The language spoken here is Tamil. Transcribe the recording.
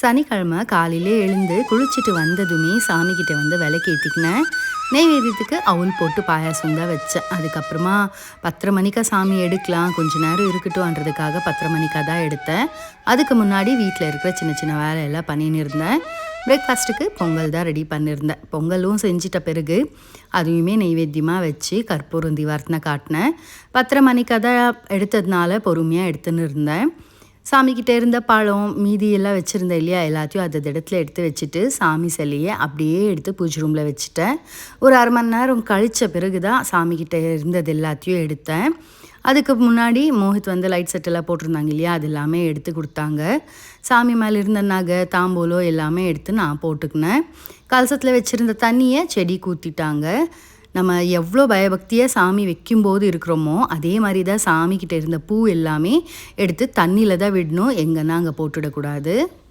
சனிக்கிழமை காலையிலே எழுந்து குளிச்சுட்டு வந்ததுமே சாமிக்கிட்ட வந்து விளக்கேற்றிக்கினேன். நெய்வேத்தியத்துக்கு அவுல் போட்டு பாயாசம் தான் வச்சேன். அதுக்கப்புறமா 10:30 மணிக்கா சாமி எடுக்கலாம், கொஞ்சம் நேரம் இருக்கட்டும்ன்றதுக்காக 10:30 மணிக்காக தான் எடுத்தேன். அதுக்கு முன்னாடி வீட்டில் இருக்கிற சின்ன சின்ன வேலையெல்லாம் பண்ணின்னு இருந்தேன். பிரேக்ஃபாஸ்ட்டுக்கு பொங்கல் தான் ரெடி பண்ணியிருந்தேன். பொங்கலும் செஞ்சிட்ட பிறகு அதையுமே நெய்வேத்தியமாக வச்சு கற்பூரம் தீவார்த்தனை காட்டினேன். 10:30 மணிக்காக தான் எடுத்ததுனால பொறுமையாக எடுத்துன்னு இருந்தேன். சாமிக்கிட்ட இருந்த பழம் மீதி எல்லாம் வச்சுருந்தேன் இல்லையா, எல்லாத்தையும் அது இடத்துல எடுத்து வச்சுட்டு சாமி சிலையை அப்படியே எடுத்து பூஜை ரூமில் வச்சுட்டேன். ஒரு அரை மணி நேரம் கழித்த பிறகு தான் சாமிக்கிட்ட இருந்தது எல்லாத்தையும் எடுத்தேன். அதுக்கு முன்னாடி மோஹித் வந்து லைட் செட்டெல்லாம் போட்டிருந்தாங்க இல்லையா, அது எல்லாமே எடுத்து கொடுத்தாங்க. சாமி மேலே இருந்த நகை தாம்பூலம் எல்லாமே எடுத்து நான் போட்டுக்கினேன். கலசத்தில் வச்சுருந்த தண்ணியை செடி ஊற்றிட்டாங்க. நம்ம எவ்வளோ பயபக்தியாக சாமி வைக்கும்போது இருக்கிறோமோ அதே மாதிரி தான் சாமிக்கிட்ட இருந்த பூ எல்லாமே எடுத்து தண்ணியில் தான் விடணும், எங்கன்னா அங்கே போட்டுடக்கூடாது.